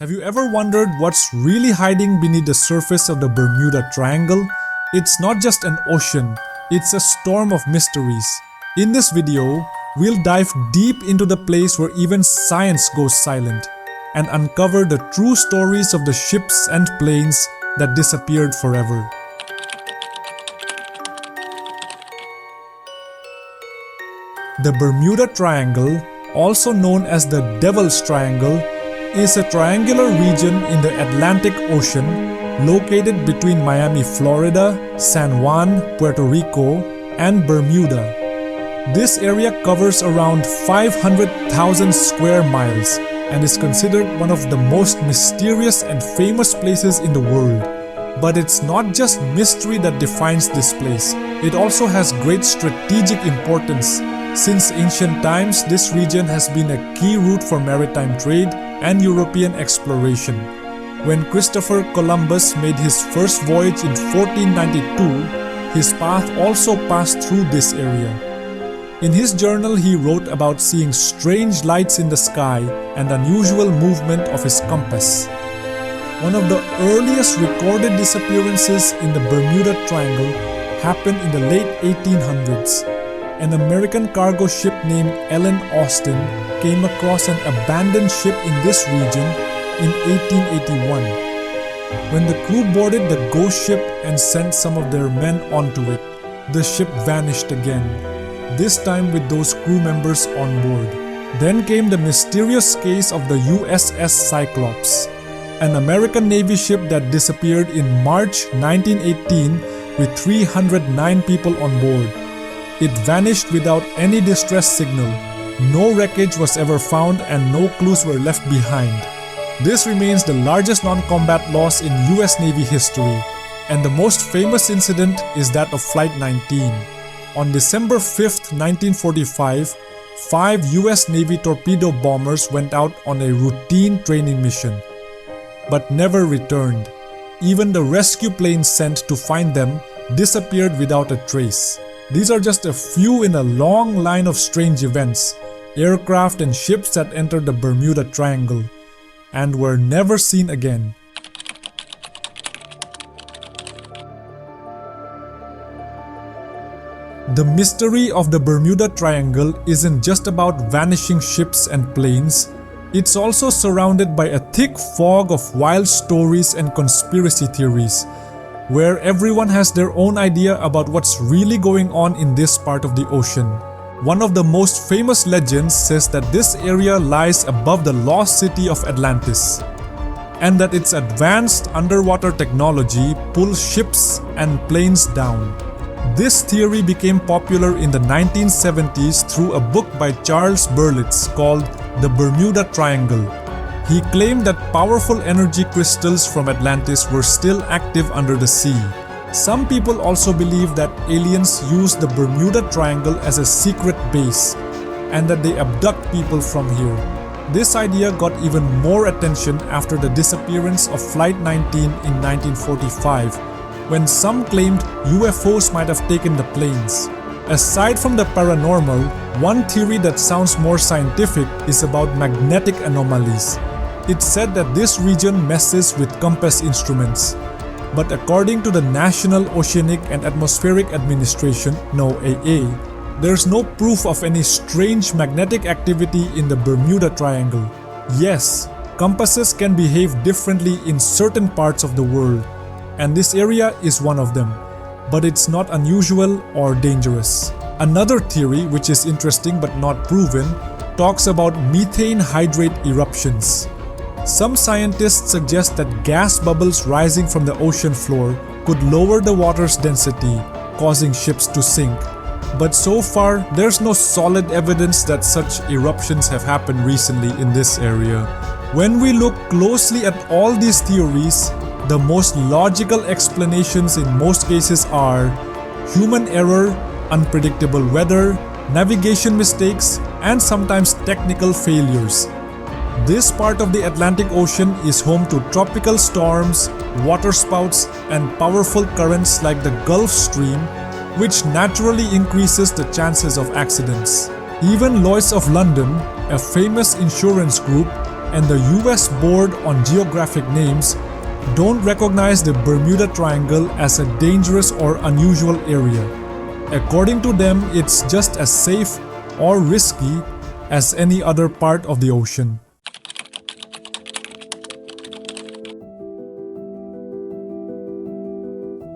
Have you ever wondered what's really hiding beneath the surface of the Bermuda Triangle? It's not just an ocean, it's a storm of mysteries. In this video, we'll dive deep into the place where even science goes silent and uncover the true stories of the ships and planes that disappeared forever. The Bermuda Triangle, also known as the Devil's Triangle, is a triangular region in the Atlantic Ocean located between Miami, Florida, San Juan, Puerto Rico, and Bermuda. This area covers around 500,000 square miles and is considered one of the most mysterious and famous places in the world. But it's not just mystery that defines this place, it also has great strategic importance. Since ancient times, this region has been a key route for maritime trade and European exploration. When Christopher Columbus made his first voyage in 1492, his path also passed through this area. In his journal, he wrote about seeing strange lights in the sky and unusual movement of his compass. One of the earliest recorded disappearances in the Bermuda Triangle happened in the late 1800s. An American cargo ship named Ellen Austin came across an abandoned ship in this region in 1881. When the crew boarded the ghost ship and sent some of their men onto it, the ship vanished again, this time with those crew members on board. Then came the mysterious case of the USS Cyclops, an American Navy ship that disappeared in March 1918 with 309 people on board. It vanished without any distress signal. No wreckage was ever found and no clues were left behind. This remains the largest non-combat loss in US Navy history, and the most famous incident is that of Flight 19. On December 5, 1945, 5 US Navy torpedo bombers went out on a routine training mission, but never returned. Even the rescue planes sent to find them disappeared without a trace. These are just a few in a long line of strange events, aircraft and ships that entered the Bermuda Triangle and were never seen again. The mystery of the Bermuda Triangle isn't just about vanishing ships and planes, it's also surrounded by a thick fog of wild stories and conspiracy theories, where everyone has their own idea about what's really going on in this part of the ocean. One of the most famous legends says that this area lies above the lost city of Atlantis, and that its advanced underwater technology pulls ships and planes down. This theory became popular in the 1970s through a book by Charles Berlitz called The Bermuda Triangle. He claimed that powerful energy crystals from Atlantis were still active under the sea. Some people also believe that aliens use the Bermuda Triangle as a secret base and that they abduct people from here. This idea got even more attention after the disappearance of Flight 19 in 1945, when some claimed UFOs might have taken the planes. Aside from the paranormal, one theory that sounds more scientific is about magnetic anomalies. It's said that this region messes with compass instruments. But according to the National Oceanic and Atmospheric Administration, NOAA, there's no proof of any strange magnetic activity in the Bermuda Triangle. Yes, compasses can behave differently in certain parts of the world, and this area is one of them, but it's not unusual or dangerous. Another theory, which is interesting but not proven, talks about methane hydrate eruptions. Some scientists suggest that gas bubbles rising from the ocean floor could lower the water's density, causing ships to sink. But so far, there's no solid evidence that such eruptions have happened recently in this area. When we look closely at all these theories, the most logical explanations in most cases are human error, unpredictable weather, navigation mistakes, and sometimes technical failures. This part of the Atlantic Ocean is home to tropical storms, waterspouts, and powerful currents like the Gulf Stream, which naturally increases the chances of accidents. Even Lloyd's of London, a famous insurance group, and the US Board on Geographic Names don't recognize the Bermuda Triangle as a dangerous or unusual area. According to them, it's just as safe or risky as any other part of the ocean.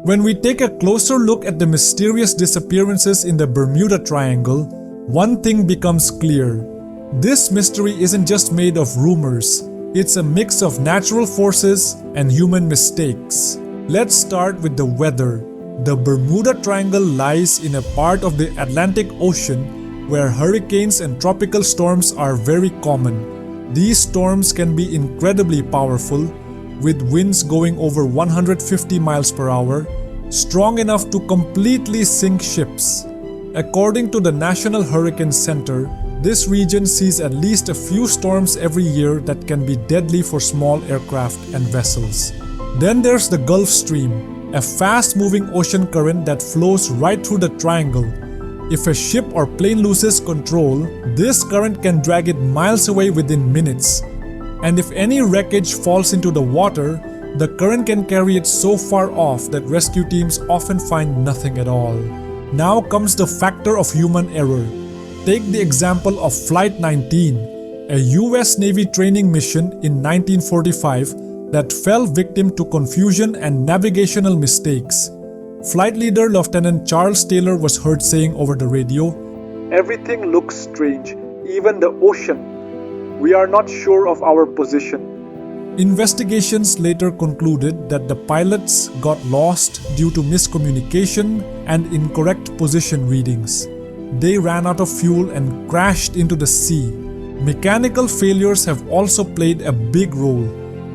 When we take a closer look at the mysterious disappearances in the Bermuda Triangle, one thing becomes clear. This mystery isn't just made of rumors. It's a mix of natural forces and human mistakes. Let's start with the weather. The Bermuda Triangle lies in a part of the Atlantic Ocean where hurricanes and tropical storms are very common. These storms can be incredibly powerful, with winds going over 150 miles per hour, strong enough to completely sink ships. According to the National Hurricane Center, this region sees at least a few storms every year that can be deadly for small aircraft and vessels. Then there's the Gulf Stream, a fast-moving ocean current that flows right through the triangle. If a ship or plane loses control, this current can drag it miles away within minutes. And if any wreckage falls into the water, the current can carry it so far off that rescue teams often find nothing at all. Now comes the factor of human error. Take the example of Flight 19, a US Navy training mission in 1945 that fell victim to confusion and navigational mistakes. Flight leader Lieutenant Charles Taylor was heard saying over the radio, "Everything looks strange, even the ocean. We are not sure of our position." Investigations later concluded that the pilots got lost due to miscommunication and incorrect position readings. They ran out of fuel and crashed into the sea. Mechanical failures have also played a big role.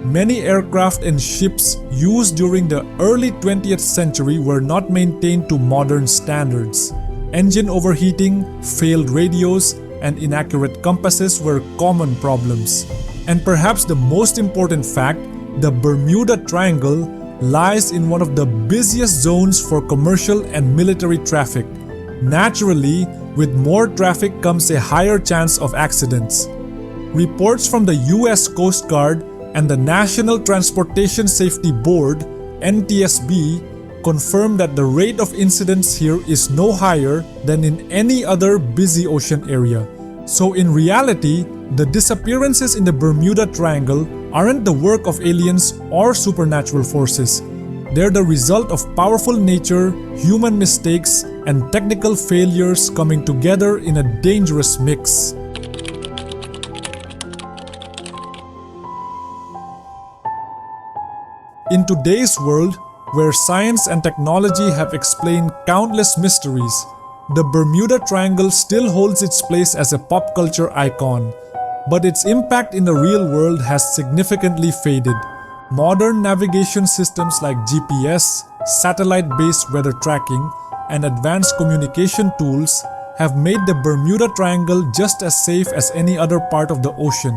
Many aircraft and ships used during the early 20th century were not maintained to modern standards. Engine overheating, failed radios, and inaccurate compasses were common problems. And perhaps the most important fact, the Bermuda Triangle lies in one of the busiest zones for commercial and military traffic. Naturally, with more traffic comes a higher chance of accidents. Reports from the US Coast Guard and the National Transportation Safety Board, NTSB, confirm that the rate of incidents here is no higher than in any other busy ocean area. So in reality, the disappearances in the Bermuda Triangle aren't the work of aliens or supernatural forces. They're the result of powerful nature, human mistakes, and technical failures coming together in a dangerous mix. In today's world, where science and technology have explained countless mysteries, the Bermuda Triangle still holds its place as a pop culture icon. But its impact in the real world has significantly faded. Modern navigation systems like GPS, satellite-based weather tracking, and advanced communication tools have made the Bermuda Triangle just as safe as any other part of the ocean.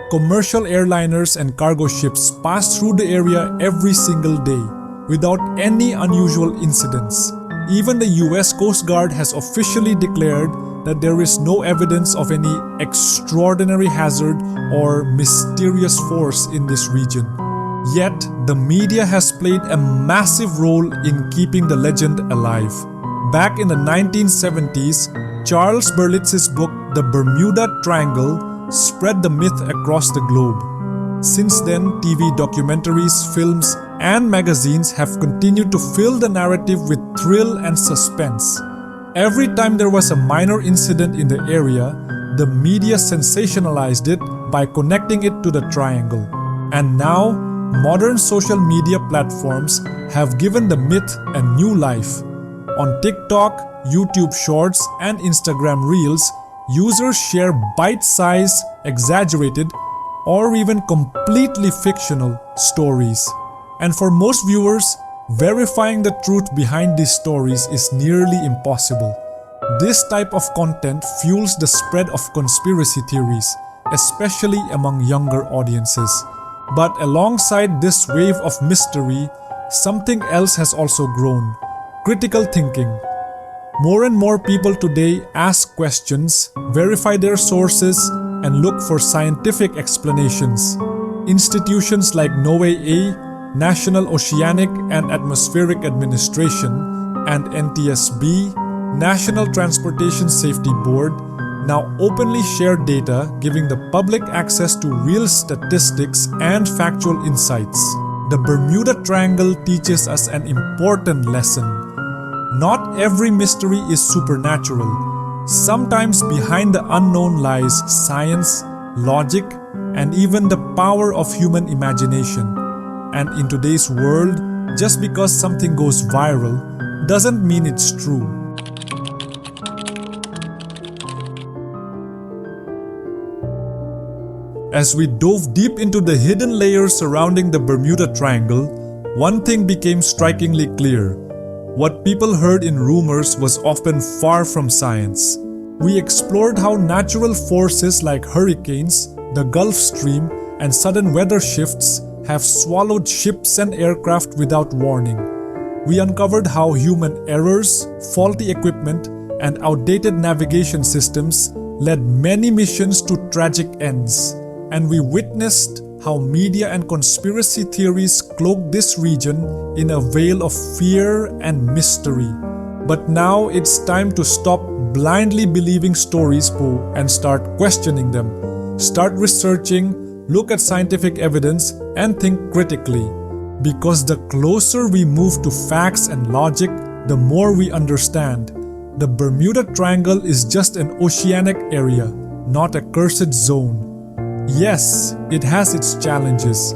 Commercial airliners and cargo ships pass through the area every single day, without any unusual incidents. Even the US Coast Guard has officially declared that there is no evidence of any extraordinary hazard or mysterious force in this region. Yet, the media has played a massive role in keeping the legend alive. Back in the 1970s, Charles Berlitz's book, The Bermuda Triangle, spread the myth across the globe. Since then, TV documentaries, films, and magazines have continued to fill the narrative with thrill and suspense. Every time there was a minor incident in the area, the media sensationalized it by connecting it to the triangle. And now, modern social media platforms have given the myth a new life. On TikTok, YouTube Shorts, and Instagram Reels, users share bite-sized, exaggerated, or even completely fictional stories. And for most viewers, verifying the truth behind these stories is nearly impossible. This type of content fuels the spread of conspiracy theories, especially among younger audiences. But alongside this wave of mystery, something else has also grown: critical thinking. More and more people today ask questions, verify their sources, and look for scientific explanations. Institutions like NOAA, National Oceanic and Atmospheric Administration, and NTSB, National Transportation Safety Board, now openly share data, giving the public access to real statistics and factual insights. The Bermuda Triangle teaches us an important lesson. Not every mystery is supernatural. Sometimes behind the unknown lies science, logic, and even the power of human imagination. And in today's world, just because something goes viral doesn't mean it's true. As we dove deep into the hidden layers surrounding the Bermuda Triangle, one thing became strikingly clear. What people heard in rumors was often far from science. We explored how natural forces like hurricanes, the Gulf Stream, and sudden weather shifts have swallowed ships and aircraft without warning. We uncovered how human errors, faulty equipment, and outdated navigation systems led many missions to tragic ends. And we witnessed how media and conspiracy theories cloaked this region in a veil of fear and mystery. But now it's time to stop blindly believing stories, Poe, and start questioning them. Start researching, look at scientific evidence, and think critically. Because the closer we move to facts and logic, the more we understand. The Bermuda Triangle is just an oceanic area, not a cursed zone. Yes, it has its challenges,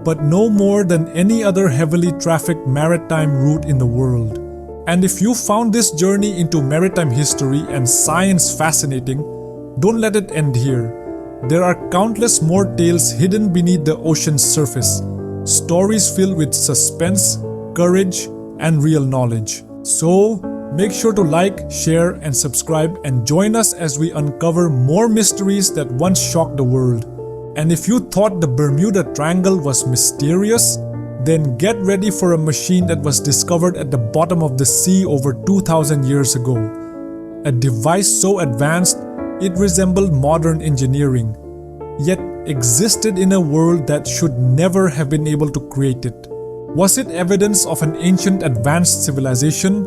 but no more than any other heavily trafficked maritime route in the world. And if you found this journey into maritime history and science fascinating, don't let it end here. There are countless more tales hidden beneath the ocean's surface, stories filled with suspense, courage, and real knowledge. So, make sure to like, share, and subscribe and join us as we uncover more mysteries that once shocked the world. And if you thought the Bermuda Triangle was mysterious, then get ready for a machine that was discovered at the bottom of the sea over 2,000 years ago. A device so advanced, it resembled modern engineering, yet existed in a world that should never have been able to create it. Was it evidence of an ancient advanced civilization,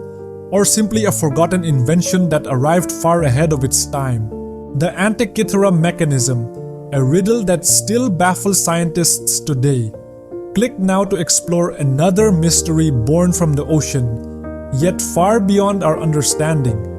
or simply a forgotten invention that arrived far ahead of its time? The Antikythera mechanism, a riddle that still baffles scientists today. Click now to explore another mystery born from the ocean, yet far beyond our understanding.